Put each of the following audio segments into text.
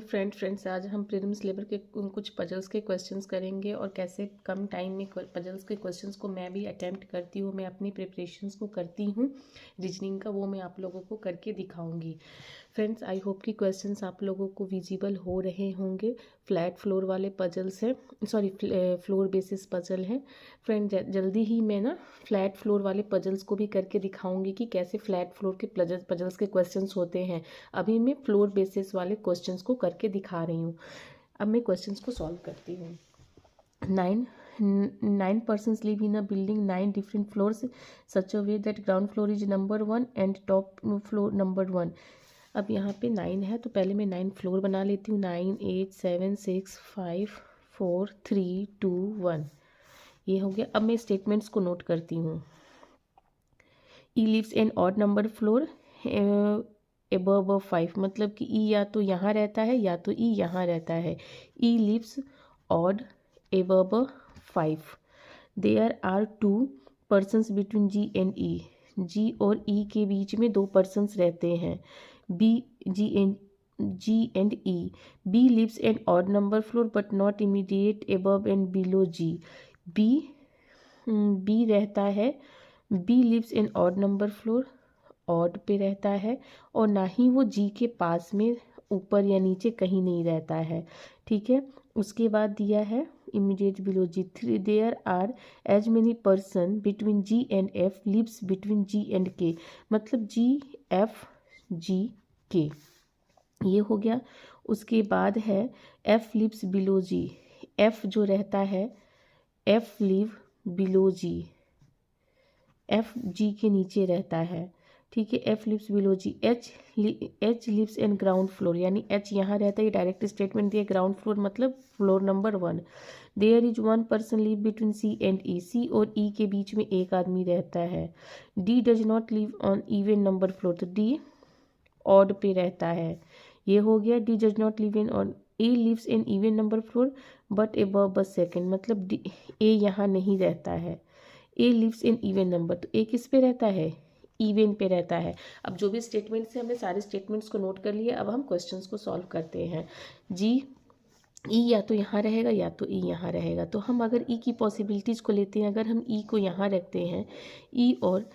Friends आज हम prelims level के कुछ पजल्स के क्वेश्चंस करेंगे और कैसे कम टाइम में पजल्स के क्वेश्चंस को मैं भी अटेम्प्ट करती हूँ, मैं अपनी प्रिपरेशंस को करती हूँ रीजनिंग का, वो मैं आप लोगों को करके दिखाऊंगी। फ्रेंड्स आई होप कि क्वेश्चंस आप लोगों को विजिबल हो रहे होंगे। फ्लैट फ्लोर वाले पजल्स हैं, सॉरी फ्लोर बेसिस पजल हैं। फ्रेंड जल्दी ही मैं ना फ्लैट फ्लोर वाले पजल्स को भी करके दिखाऊंगी कि कैसे फ्लैट फ्लोर के पजल्स के क्वेश्चंस होते हैं। अभी मैं फ्लोर बेसिस वाले क्वेश्चंस को करके दिखा रही हूँ। अब मैं क्वेश्चंस को सॉल्व करती हूँ। 9 persons live in a building 9 different floors such a way that ground floor is number 1 and top floor number 1। अब यहाँ पे 9 है तो पहले मैं 9 फ्लोर बना लेती हूँ। 9 8 7 6 5 4 3 2 1 ये हो गया। अब मैं स्टेटमेंट्स को नोट करती हूँ। E lives in odd number floor above 5, मतलब कि ई या तो यहाँ रहता है या तो ई यहाँ रहता है। E lives odd above 5। There are 2 persons between G and E. G और ई के बीच में 2 persons रहते हैं। G and E. B lives an odd number floor but not immediate above and below G. B रहता है, B lives in odd number floor, odd पे रहता है, और ना ही वो जी के पास में ऊपर या नीचे कहीं नहीं रहता है। ठीक है, उसके बाद दिया है immediate below G. 3 there are as many person between G and F lives between G and K, मतलब जी एफ जी के, ये हो गया। उसके बाद है F lives below G. F जो रहता है, F live below G, F G के नीचे रहता है। ठीक है, F lives below G. H lives in ground floor, यानी एच यहाँ रहता है, ये डायरेक्ट स्टेटमेंट दिया। ग्राउंड फ्लोर मतलब floor number 1। There is 1 person live between C and E. C और ई के बीच में एक आदमी रहता है। D does not live on even number floor, तो डी ऑड पे रहता है, ये हो गया। D does not live in on. A lives in even number floor but above second, मतलब ए यहाँ नहीं रहता है। A lives in even number, तो ए किस पे रहता है, इवन पे रहता है। अब जो भी स्टेटमेंट्स हैं, हमने सारे स्टेटमेंट्स को नोट कर लिए। अब हम क्वेश्चंस को सॉल्व करते हैं। जी ई या तो यहाँ रहेगा या तो ई यहाँ रहेगा, तो हम अगर ई की पॉसिबिलिटीज़ को लेते हैं, अगर हम ई को यहाँ रखते हैं, ई और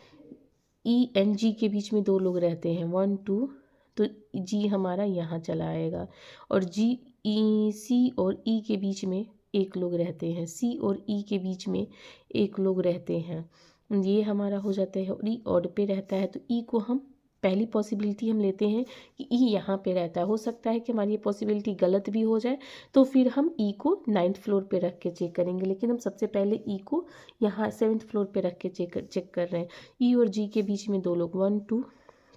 ई एंड जी के बीच में 2 लोग रहते हैं, 1 2, तो जी हमारा यहाँ चला आएगा। और जी ई सी और ई के बीच में 1 लोग रहते हैं, सी और ई के बीच में 1 लोग रहते हैं, ये हमारा हो जाता है। और ई ऑड पे रहता है, तो ई को हम पहली पॉसिबिलिटी हम लेते हैं कि ई यहाँ पे रहता है। हो सकता है कि हमारी ये पॉसिबिलिटी गलत भी हो जाए, तो फिर हम ई को 9th फ्लोर पे रख के चेक करेंगे, लेकिन हम सबसे पहले ई को यहाँ 7th फ्लोर पे रख के चेक कर रहे हैं। ई और जी के बीच में 2 लोग, 1 2,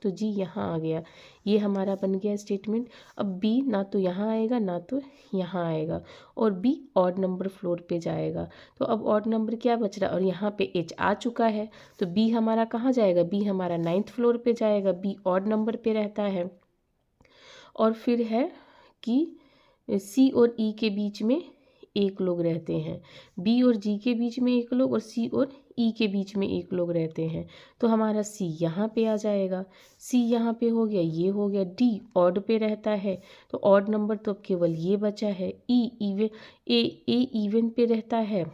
तो जी यहाँ आ गया, ये हमारा बन गया स्टेटमेंट। अब बी ना तो यहाँ आएगा ना तो यहाँ आएगा, और बी ऑड नंबर फ्लोर पे जाएगा। तो अब ऑड नंबर क्या बच रहा है, और यहाँ पे एच आ चुका है, तो बी हमारा कहाँ जाएगा, बी हमारा 9th फ्लोर पे जाएगा, बी ऑड नंबर पे रहता है। और फिर है कि सी और ई के बीच में 1 लोग रहते हैं, बी और जी के बीच में 1 लोग, और सी और ई के बीच में 1 लोग रहते हैं, तो हमारा सी यहाँ पे आ जाएगा। सी यहाँ पे हो गया, ये हो गया। डी ऑड पे रहता है, तो ऑड नंबर तो अब केवल ये बचा है। ई इवन, ए इवन पे रहता है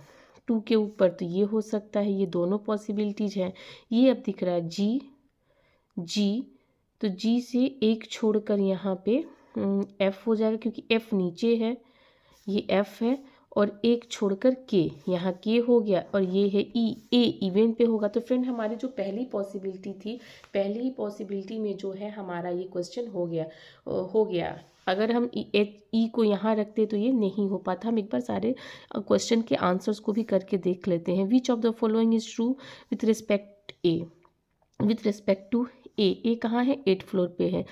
2 के ऊपर, तो ये हो सकता है, ये दोनों पॉसिबिलिटीज हैं। ये अब दिख रहा है जी, तो जी से 1 छोड़कर यहाँ पे एफ हो जाएगा, क्योंकि एफ नीचे है, ये एफ है, और 1 छोड़कर के, यहाँ के हो गया, और ये है ई, ए इवन पे होगा। तो फ्रेंड हमारी जो पहली पॉसिबिलिटी थी, पहली ही पॉसिबिलिटी में जो है हमारा ये क्वेश्चन हो गया। अगर हम ई को यहाँ रखते तो ये नहीं हो पाता। हम एक बार सारे क्वेश्चन के आंसर्स को भी करके देख लेते हैं। Which of the following is true with respect to A कहाँ है, 8th फ्लोर पे है।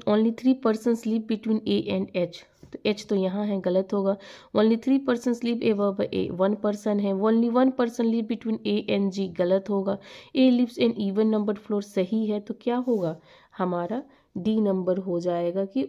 Only 3 persons live between A and H, तो एच तो यहाँ है, गलत होगा। Only 3 persons live above A, 1 person है। Only 1 person live between A and G, गलत होगा। A lives in even number floor, सही है, तो क्या होगा, हमारा डी नंबर हो जाएगा कि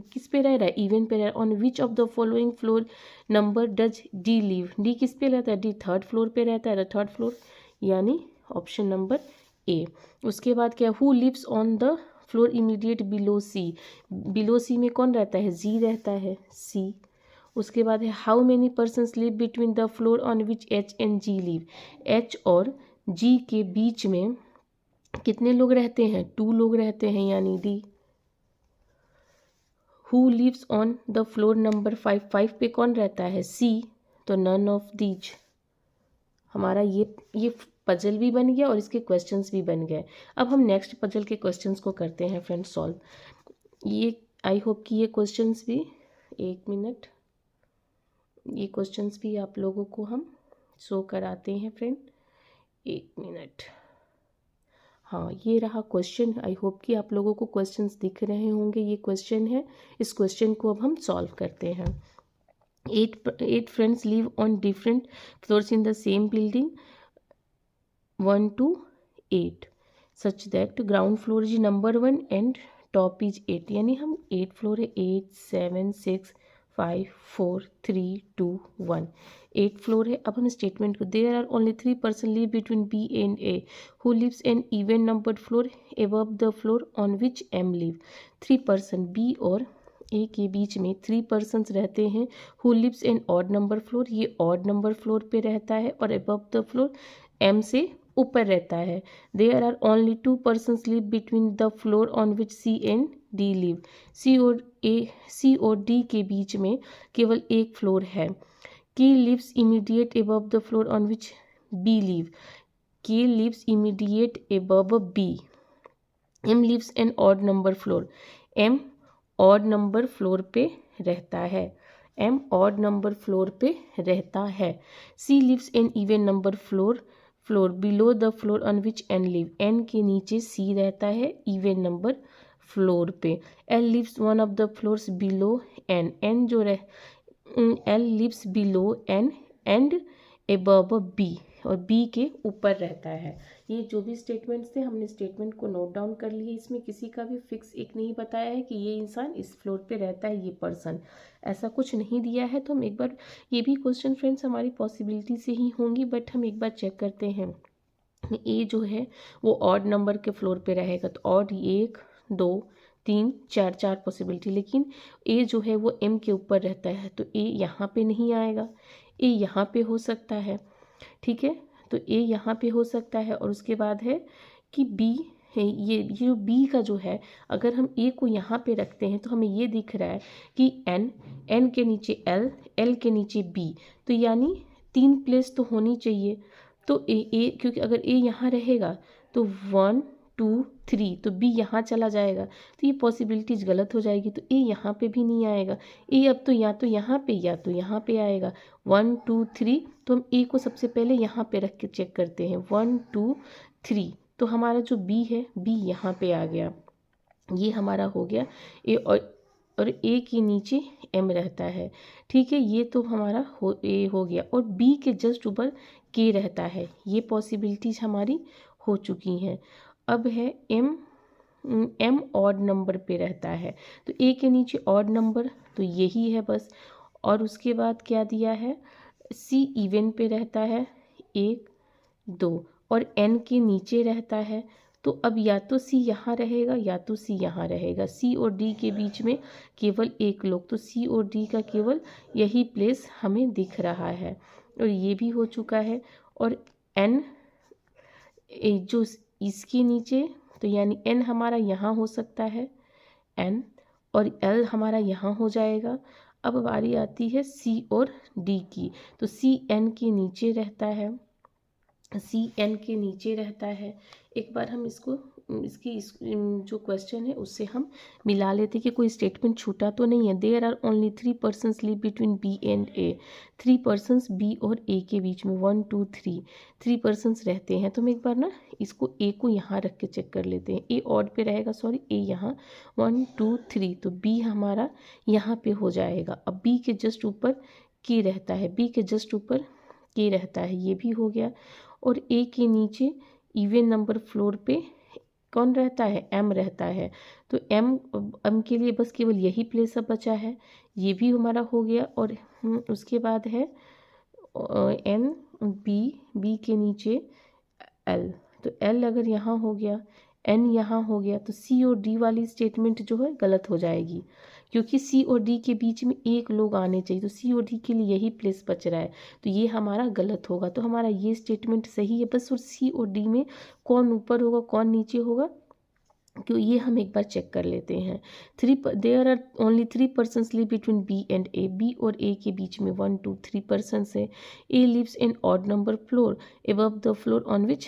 किस पे रह रहा है, इवन पे रह रहा है। On which of the following floor number does D live, D किस पे रहता है, डी 3rd फ्लोर पे रहता है, 3rd फ्लोर, यानी ऑप्शन नंबर ए। उसके बाद क्या, who lives on the floor immediate below C, below C में कौन रहता है, जी रहता है, सी। उसके बाद है how many persons live between the floor on which H and G live, H और जी के बीच में कितने लोग रहते हैं, 2 लोग रहते हैं, यानी D. Who lives on the floor number 5, 5 पे कौन रहता है, सी, तो नन ऑफ दीज। हमारा ये पजल भी बन गया और इसके क्वेश्चंस भी बन गए। अब हम नेक्स्ट पजल के क्वेश्चंस को करते हैं फ्रेंड्स सॉल्व। ये आई होप कि ये क्वेश्चंस भी, एक मिनट, ये क्वेश्चंस भी आप लोगों को हम शो कराते हैं फ्रेंड, एक मिनट। हाँ, ये रहा क्वेश्चन। आई होप कि आप लोगों को क्वेश्चंस दिख रहे होंगे। ये क्वेश्चन है, इस क्वेश्चन को अब हम सॉल्व करते हैं। 8 friends live on different floors in the same building 1 to 8 such that ground floor is number 1 and top is 8, यानी हम 8 फ्लोर है, 8 7 6 5 4 3 2 1, 8 फ्लोर है। अब हम स्टेटमेंट को, there are only 3 person live between B and A who lives an even numbered floor above the floor on which M live. 3 person B और A के बीच में 3 पर्सन्स रहते हैं। Who lives an odd number floor, ये odd number floor पे रहता है और अबव द फ्लोर एम से ऊपर रहता है। There are only 2 persons live between the floor on which C and D live, C और डी के बीच में केवल एक फ्लोर है। K lives immediate above the floor on which B live, K lives immediate above B. M lives an odd number floor, M odd number floor पे रहता है, एम ऑड नंबर फ्लोर पे रहता है। C lives an even number floor below the floor on which N live, N के नीचे C रहता है इवन नंबर फ्लोर पे। L lives one of the floors below N, N जो L lives below N and above B, और B के ऊपर रहता है। ये जो भी स्टेटमेंट्स थे हमने स्टेटमेंट को नोट डाउन कर लिए। इसमें किसी का भी फिक्स एक नहीं बताया है कि ये इंसान इस फ्लोर पे रहता है, ये पर्सन, ऐसा कुछ नहीं दिया है। तो हम एक बार, ये भी क्वेश्चन फ्रेंड्स हमारी पॉसिबिलिटी से ही होंगी, बट हम एक बार चेक करते हैं। ए जो है वो ऑड नंबर के फ्लोर पे रहेगा, तो ऑड 1 2 3 4 पॉसिबिलिटी, लेकिन ए जो है वो एम के ऊपर रहता है, तो ए यहाँ पे नहीं आएगा, ए यहाँ पे हो सकता है, ठीक है, तो ए यहाँ पे हो सकता है। और उसके बाद है कि बी है, ये जो बी का जो है, अगर हम ए को यहाँ पे रखते हैं तो हमें ये दिख रहा है कि एन के नीचे एल के नीचे बी, तो यानी 3 प्लेस तो होनी चाहिए। तो ए क्योंकि अगर ए यहाँ रहेगा तो 1 2 3, तो बी यहाँ चला जाएगा, तो ये पॉसिबिलिटीज गलत हो जाएगी, तो ए यहाँ पे भी नहीं आएगा। ए अब तो या तो यहाँ पे या तो यहाँ पे आएगा, 1 2 3, तो हम ए को सबसे पहले यहाँ पे रख के चेक करते हैं, 1 2 3, तो हमारा जो बी है, बी यहाँ पे आ गया, ये हमारा हो गया ए, और ए के नीचे एम रहता है, ठीक है, ये तो हमारा ए हो गया। और बी के जस्ट ऊपर के रहता है, ये पॉसिबिलिटीज हमारी हो चुकी हैं। अब है एम ऑड नंबर पे रहता है, तो ए के नीचे ऑड नंबर, तो यही है बस। और उसके बाद क्या दिया है, सी इवन पे रहता है 1 2, और एन के नीचे रहता है, तो अब या तो सी यहाँ रहेगा या तो सी यहाँ रहेगा। सी और डी के बीच में केवल एक लोग, तो सी और डी का केवल यही प्लेस हमें दिख रहा है, और ये भी हो चुका है। और एन जो इसके नीचे, तो यानी एन हमारा यहाँ हो सकता है, एन, और एल हमारा यहाँ हो जाएगा। अब बारी आती है सी और डी की, तो सी एन के नीचे रहता है, सी एन के नीचे रहता है। एक बार हम इसको जो क्वेश्चन है उससे हम मिला लेते कि कोई स्टेटमेंट छूटा तो नहीं है। There are only 3 persons live between B and A, 3 persons B और ए के बीच में 1 2 3 पर्सन्स रहते हैं। तो हम एक बार ना इसको ए को यहाँ रख के चेक कर लेते हैं, ए ऑड पे रहेगा, सॉरी ए यहाँ 1 2 3, तो बी हमारा यहाँ पे हो जाएगा। अब बी के जस्ट ऊपर के रहता है, बी के जस्ट ऊपर के रहता है, ये भी हो गया। और ए के नीचे इवन नंबर फ्लोर पे कौन रहता है, एम रहता है, तो एम के लिए बस केवल यही प्लेस अब बचा है, ये भी हमारा हो गया। और उसके बाद है एन बी के नीचे एल, तो एल अगर यहाँ हो गया, एन यहाँ हो गया, तो सी और डी वाली स्टेटमेंट जो है गलत हो जाएगी, क्योंकि सी और डी के बीच में एक लोग आने चाहिए, तो सी और डी के लिए यही प्लेस बच रहा है, तो ये हमारा गलत होगा। तो हमारा ये स्टेटमेंट सही है बस, और सी और डी में कौन ऊपर होगा कौन नीचे होगा, क्यों ये हम एक बार चेक कर लेते हैं। There are only 3 persons live between B and A, B और ए के बीच में 1 2 3 पर्सन्स है। A lives in odd number floor above the floor on which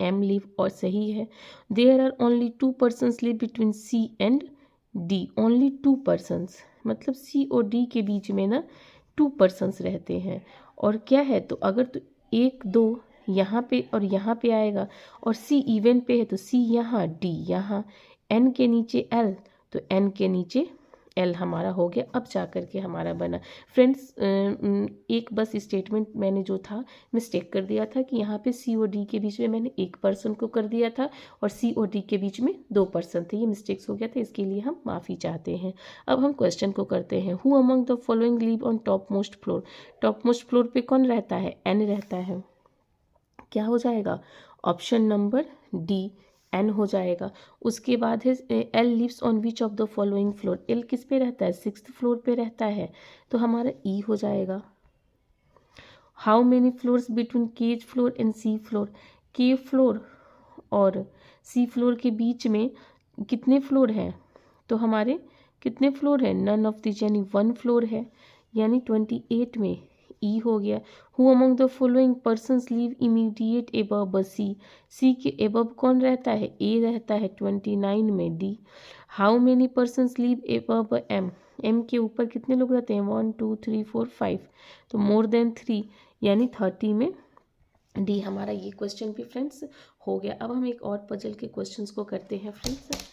M live, और सही है। There are only 2 persons live between C and D, only 2 persons, मतलब C और डी के बीच में ना 2 पर्सन्स रहते हैं। और क्या है, तो अगर तो 1 2 यहाँ पे और यहाँ पे आएगा, और सी इवन पे है तो सी यहाँ, डी यहाँ, एन के नीचे एल, तो एन के नीचे एल हमारा हो गया। अब जा कर के हमारा बना। फ्रेंड्स एक बस स्टेटमेंट मैंने जो था मिस्टेक कर दिया था कि यहाँ पे सी और डी के बीच में मैंने 1 पर्सन को कर दिया था और सी और डी के बीच में 2 पर्सन थे, ये मिस्टेक्स हो गया था, इसके लिए हम माफ़ी चाहते हैं। अब हम क्वेश्चन को करते हैं। Who among the following live on top most floor, top most floor पे कौन रहता है, एन रहता है, क्या हो जाएगा ऑप्शन नंबर डी, एन हो जाएगा। उसके बाद है L lives on which of the following floor, L किस पे रहता है, 6th फ्लोर पे रहता है, तो हमारा ई हो जाएगा। How many floors between K's floor and C floor, K floor और सी फ्लोर के बीच में कितने फ्लोर हैं, तो हमारे कितने फ्लोर हैं, नन ऑफ दिस, यानी 1 फ्लोर है, यानी 28 में ई हो गया। Who among the following persons live immediate above C, C के एबव कौन रहता है, ए रहता है, 29 में D. How many persons live above M, M के ऊपर कितने लोग रहते हैं, 1 2 3 4 5, तो मोर देन 3, यानी 30 में डी। हमारा ये क्वेश्चन भी फ्रेंड्स हो गया। अब हम एक और पजल के क्वेश्चंस को करते हैं फ्रेंड्स।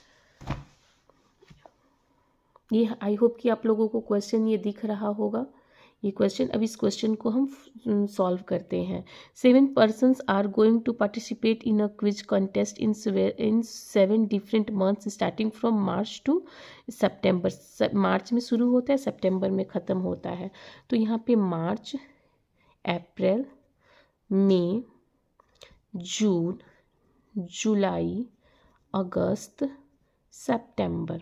ये आई होप कि आप लोगों को क्वेश्चन ये दिख रहा होगा, ये क्वेश्चन। अब इस क्वेश्चन को हम सॉल्व करते हैं। 7 persons are going to participate in a quiz contest in 7 different months starting from March to September. March में शुरू होता है, सितंबर में ख़त्म होता है, तो यहाँ पे मार्च, अप्रैल, मई, जून, जुलाई, अगस्त, सितंबर,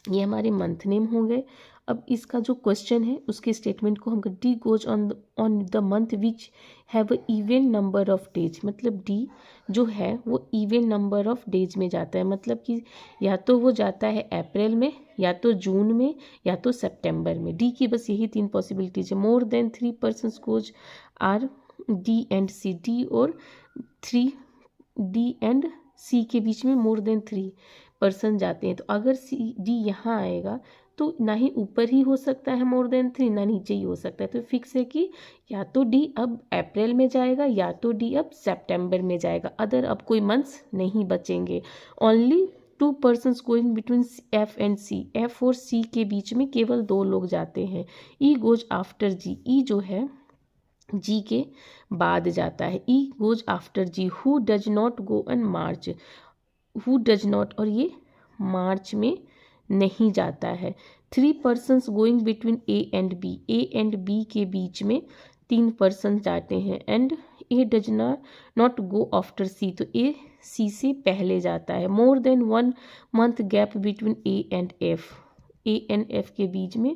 ये हमारे मंथ नेम हो गए। अब इसका जो क्वेश्चन है उसके स्टेटमेंट को हम D goes on the month which have even number of days, मतलब डी जो है वो इवन नंबर ऑफ डेज में जाता है, मतलब कि या तो वो जाता है अप्रैल में, या तो जून में, या तो सितंबर में। डी की बस यही 3 पॉसिबिलिटीज है। More than 3 persons goes are D and C, D और 3, डी एंड सी के बीच में मोर देन 3 पर्सन जाते हैं, तो अगर सी डी यहाँ आएगा तो ना ही ऊपर ही हो सकता है मोर देन 3, ना नीचे ही हो सकता है, तो फिक्स है कि या तो डी अब अप्रैल में जाएगा या तो डी अब सितंबर में जाएगा, अदर अब कोई मंथ्स नहीं बचेंगे। Only 2 persons going between F and C, F और सी के बीच में केवल 2 लोग जाते हैं। ई गोज आफ्टर जी, ई जो है जी के बाद जाता है, E goes after G. Who does not go on March, who does not, और ये मार्च में नहीं जाता है। 3 persons going between A and B, A and B के बीच में 3 पर्सन जाते हैं। And A does not go after C, तो ए सी से पहले जाता है। More than 1 month gap between A and F, A and F के बीच में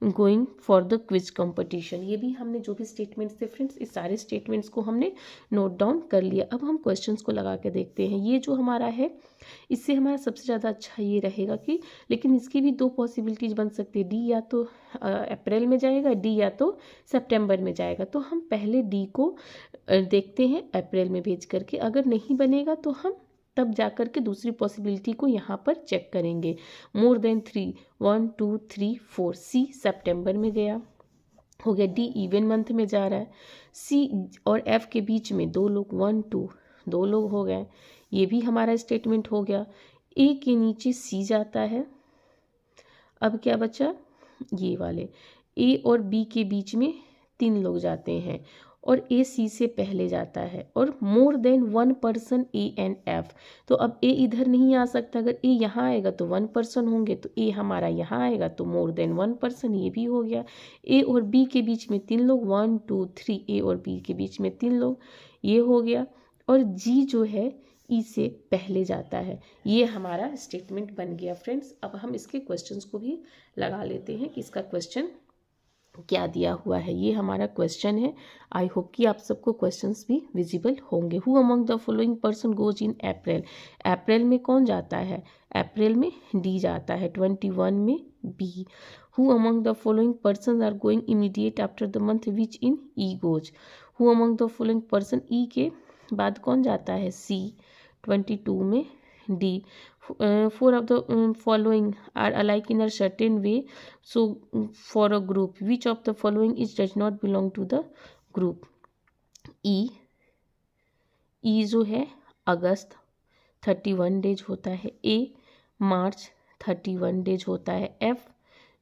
going for the quiz competition. ये भी हमने जो भी स्टेटमेंट्स थे फ्रेंड्स, इस सारे स्टेटमेंट्स को हमने नोट डाउन कर लिया। अब हम क्वेश्चंस को लगा के देखते हैं। ये जो हमारा है इससे हमारा सबसे ज़्यादा अच्छा ये रहेगा कि, लेकिन इसकी भी 2 पॉसिबिलिटीज बन सकती है, डी या तो अप्रैल में जाएगा, डी या तो सितंबर में जाएगा। तो हम पहले डी को देखते हैं अप्रैल में भेज करके, अगर नहीं बनेगा तो हम तब जाकर के दूसरी पॉसिबिलिटी को यहाँ पर चेक करेंगे। मोर देन 3, 1 2 3 4, सी सितंबर में गया, हो गया। डी इवन मंथ में जा रहा है। सी और एफ के बीच में 2 लोग, 1 2, 2 लोग हो गए, ये भी हमारा स्टेटमेंट हो गया। ए के नीचे सी जाता है, अब क्या बचा, ये वाले ए और बी के बीच में 3 लोग जाते हैं, और ए सी से पहले जाता है, और मोर than 1 person A and F, तो अब ए इधर नहीं आ सकता, अगर ए यहाँ आएगा तो 1 पर्सन होंगे, तो ए हमारा यहाँ आएगा तो मोर देन 1 पर्सन, ये भी हो गया। ए और बी के बीच में 3 लोग, 1 2 3, ए और बी के बीच में 3 लोग, ये हो गया। और जी जो है ई से पहले जाता है। ये हमारा स्टेटमेंट बन गया फ्रेंड्स। अब हम इसके क्वेश्चंस को भी लगा लेते हैं कि इसका क्वेश्चन क्या दिया हुआ है। ये हमारा क्वेश्चन है। आई होप कि आप सबको क्वेश्चंस भी विजिबल होंगे। Who among the following person goes in April. अप्रैल में कौन जाता है? अप्रैल में डी जाता है। 21 में B. Who among the following person are going immediate after the month which in E goes. Who among the following person, E के बाद कौन जाता है? सी। 22 में D. Four of the following are alike in a certain way, so for a group which of the following is does not belong to the group? ई जो है अगस्त 31 days होता है। ए मार्च 31 डेज होता है। एफ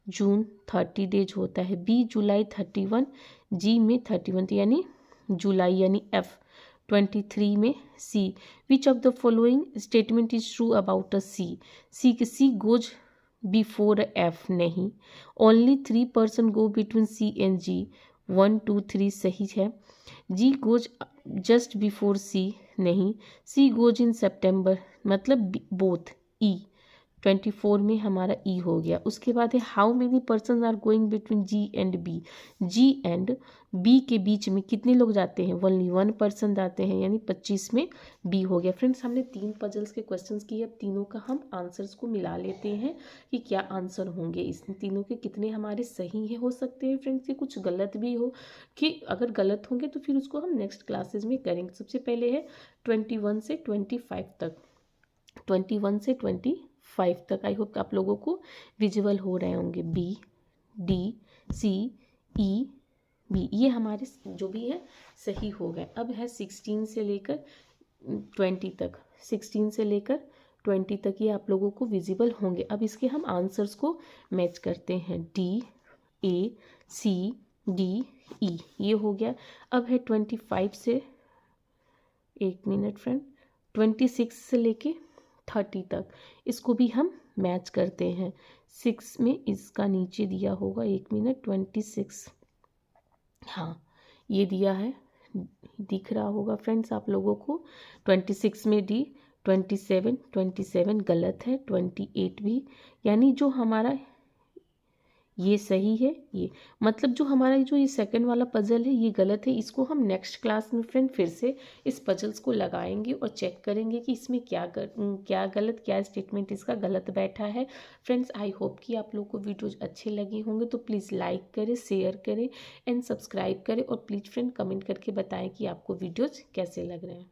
जून 30 डेज होता है। B जुलाई 31। जी में 31 यानी जुलाई यानी एफ 23 में। C which of the following statement is true about a C. C goes before F नहीं। Only 3 person go between C and G. 1 2 3 सही है। G goes just before C नहीं। सी गोज इन सेप्टेम्बर मतलब both. E 24 में हमारा E हो गया। उसके बाद है how many person are going between G and B. G and B के बीच में कितने लोग जाते हैं? ओनली 1 पर्सन जाते हैं यानी 25 में बी हो गया। फ्रेंड्स हमने 3 पजल्स के क्वेश्चंस किए। अब तीनों का हम आंसर्स को मिला लेते हैं कि क्या आंसर होंगे। इस तीनों के कितने हमारे सही है हो सकते हैं फ्रेंड्स, ये कुछ गलत भी हो, कि अगर गलत होंगे तो फिर उसको हम नेक्स्ट क्लासेस में करेंगे। सबसे पहले है 21 से 25 तक। 21 से 25 तक आई होप आप लोगों को विजुअल हो रहे होंगे। B D C E B, ये हमारे जो भी है सही हो गए। अब है 16 से लेकर 20 तक। 16 से लेकर 20 तक ये आप लोगों को विजिबल होंगे। अब इसके हम आंसर्स को मैच करते हैं। D A C D E ये हो गया। अब है 25 से, एक मिनट फ्रेंड, 26 से लेके 30 तक, इसको भी हम मैच करते हैं। 6 में इसका नीचे दिया होगा, एक मिनट, 26, हाँ ये दिया है, दिख रहा होगा फ्रेंड्स आप लोगों को। 26 में डी। 27 गलत है। 28 भी, यानी जो हमारा ये सही है। ये मतलब जो हमारा जो ये सेकंड वाला पजल है ये गलत है। इसको हम नेक्स्ट क्लास में फ्रेंड फिर से इस पजल्स को लगाएंगे और चेक करेंगे कि इसमें क्या गलत, क्या स्टेटमेंट इसका गलत बैठा है। फ्रेंड्स आई होप कि आप लोग को वीडियोज अच्छे लगे होंगे, तो प्लीज़ लाइक करें, शेयर करें एंड सब्सक्राइब करें, और प्लीज़ फ्रेंड कमेंट करके बताएं कि आपको वीडियोज़ कैसे लग रहे हैं।